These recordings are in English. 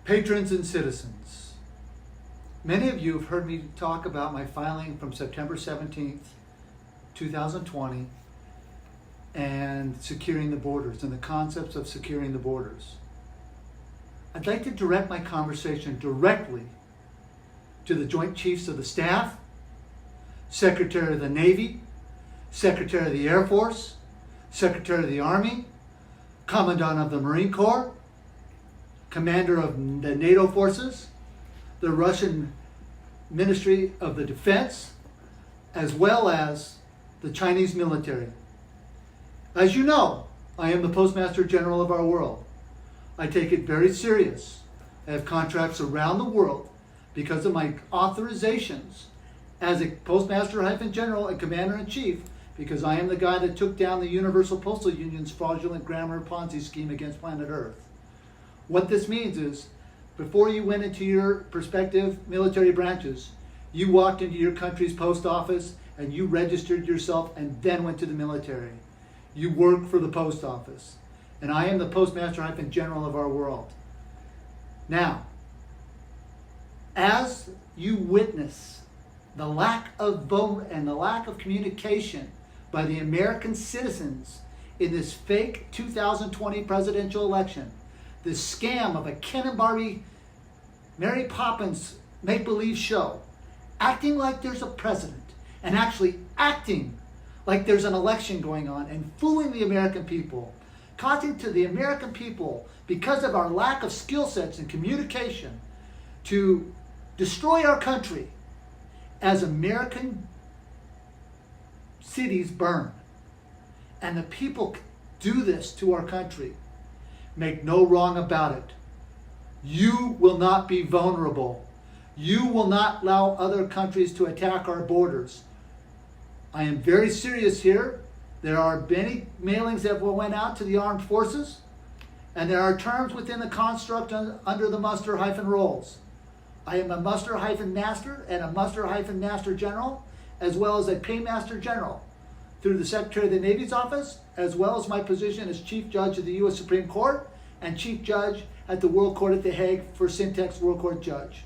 Patrons and citizens, many of you have heard me talk about my filing from September 17th, 2020 and securing the borders and the concepts of securing the borders. I'd like to direct my conversation directly to the Joint Chiefs of the Staff, Secretary of the Navy, Secretary of the Air Force, Secretary of the Army, Commandant of the Marine Corps, Commander of the NATO forces, the Russian Ministry of the Defense, as well as the Chinese military. As you know, I am the Postmaster General of our world. I take it very serious. I have contracts around the world because of my authorizations as a Postmaster-General and Commander-in-Chief, because I am the guy that took down the Universal Postal Union's fraudulent grammar Ponzi scheme against planet Earth. What this means is, before you went into your prospective military branches, you walked into your country's post office and you registered yourself and then went to the military. You work for the post office. And I am the Postmaster-General of our world. Now, as you witness the lack of vote and the lack of communication by the American citizens in this fake 2020 presidential election, this scam of a Ken and Barbie, Mary Poppins make-believe show, acting like there's a president and actually acting like there's an election going on and fooling the American people, causing to the American people, because of our lack of skill sets and communication, to destroy our country as American cities burn. And the people do this to our country. Make no wrong about it. You will not be vulnerable. You will not allow other countries to attack our borders. I am very serious here. There are many mailings that went out to the armed forces, and there are terms within the construct under the muster-rolls. I am a muster-master and a muster-master general, as well as a paymaster general through the Secretary of the Navy's office, as well as my position as Chief Judge of the U.S. Supreme Court and Chief Judge at the World Court at The Hague for Syntax World Court Judge.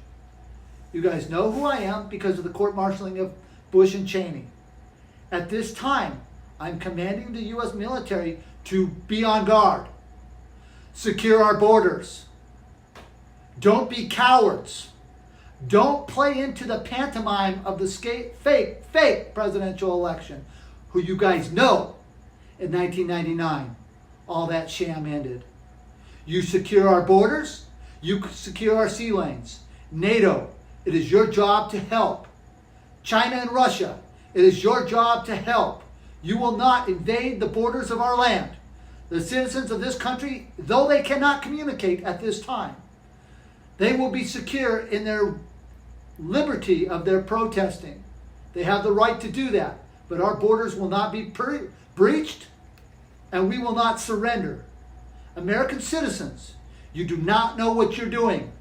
You guys know who I am because of the court-martialing of Bush and Cheney. At this time, I'm commanding the U.S. military to be on guard. Secure our borders. Don't be cowards. Don't play into the pantomime of the fake presidential election, who you guys know in 1999, all that sham ended. You secure our borders. You secure our sea lanes. NATO, it is your job to help. China and Russia, it is your job to help. You will not invade the borders of our land. The citizens of this country, though they cannot communicate at this time, they will be secure in their liberty of their protesting. They have the right to do that. But our borders will not be breached, and we will not surrender. American citizens, you do not know what you're doing.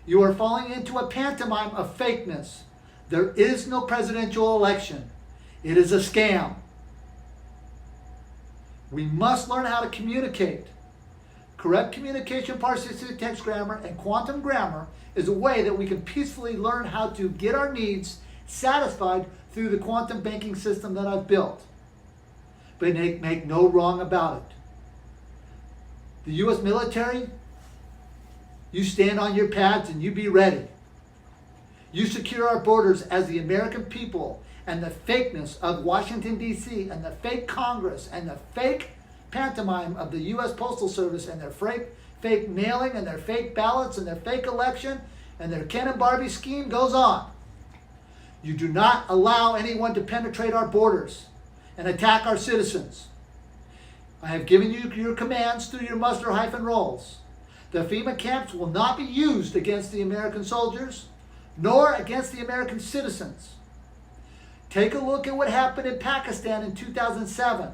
You are falling into a pantomime of fakeness. There is no presidential election. It is a scam. We must learn how to communicate. Correct communication, parsing, text grammar, and quantum grammar is a way that we can peacefully learn how to get our needs satisfied through the quantum banking system that I've built. But make no wrong about it. The U.S. military, you stand on your pads and you be ready. You secure our borders as the American people, and the fakeness of Washington, D.C., and the fake Congress, and the fake pantomime of the U.S. Postal Service, and their fake mailing, and their fake ballots, and their fake election, and their Ken and Barbie scheme goes on. You do not allow anyone to penetrate our borders and attack our citizens. I have given you your commands through your muster-rolls. The FEMA camps will not be used against the American soldiers, nor against the American citizens. Take a look at what happened in Pakistan in 2007.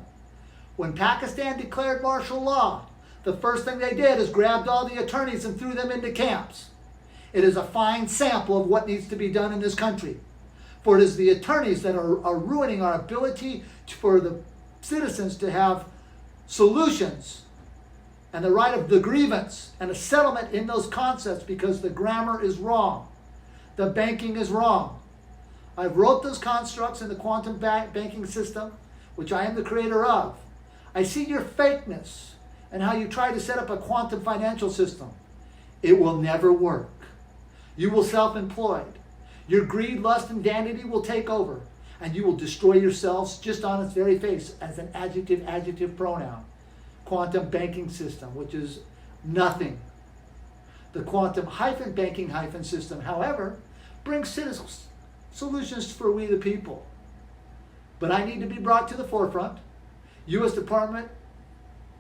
When Pakistan declared martial law, the first thing they did is grabbed all the attorneys and threw them into camps. It is a fine sample of what needs to be done in this country. For it is the attorneys that are ruining our ability for the citizens to have solutions and the right of the grievance and a settlement in those concepts because the grammar is wrong. The banking is wrong. I wrote those constructs in the quantum banking system, which I am the creator of. I see your fakeness and how you try to set up a quantum financial system. It will never work. You will self-employed. Your greed, lust, and vanity will take over, and you will destroy yourselves just on its very face as an adjective pronoun. Quantum banking system, which is nothing. The quantum banking system, however, brings solutions for we the people. But I need to be brought to the forefront. U.S. Department,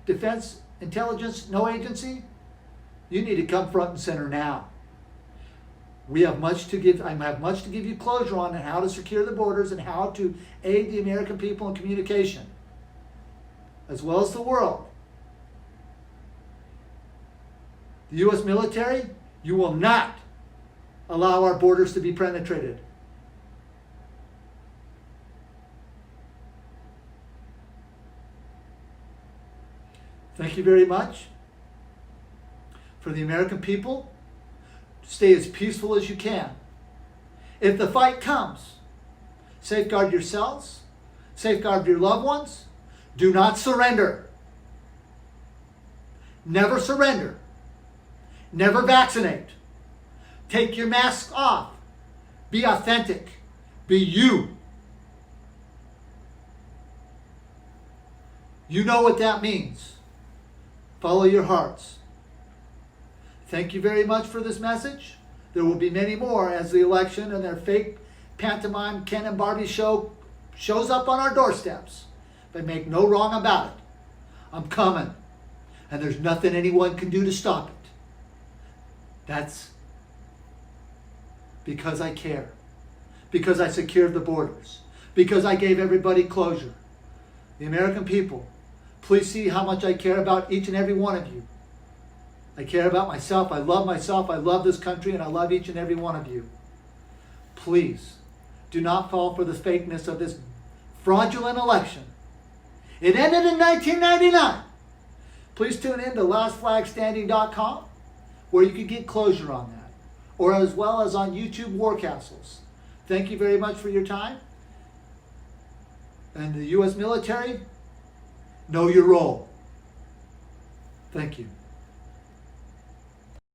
Defense, Intelligence, no agency, you need to come front and center now. We have much to give. I have much to give you closure on how to secure the borders and how to aid the American people in communication, as well as the world. The U.S. military, you will not allow our borders to be penetrated. Thank you very much. For the American people, stay as peaceful as you can. If the fight comes, safeguard yourselves, safeguard your loved ones. Do not surrender. Never surrender. Never vaccinate. Take your mask off. Be authentic. Be you. You know what that means. Follow your hearts. Thank you very much for this message. There will be many more as the election and their fake pantomime Ken and Barbie shows up on our doorsteps. But make no wrong about it. I'm coming. And there's nothing anyone can do to stop it. That's because I care. Because I secured the borders. Because I gave everybody closure. The American people, please see how much I care about each and every one of you. I care about myself. I love this country, and I love each and every one of you. Please do not fall for the fakeness of this fraudulent election. It ended in 1999. Please tune in to lastflagstanding.com where you can get closure on that, or as well as on YouTube War Castles. Thank you very much for your time. And the U.S. military, know your role. Thank you.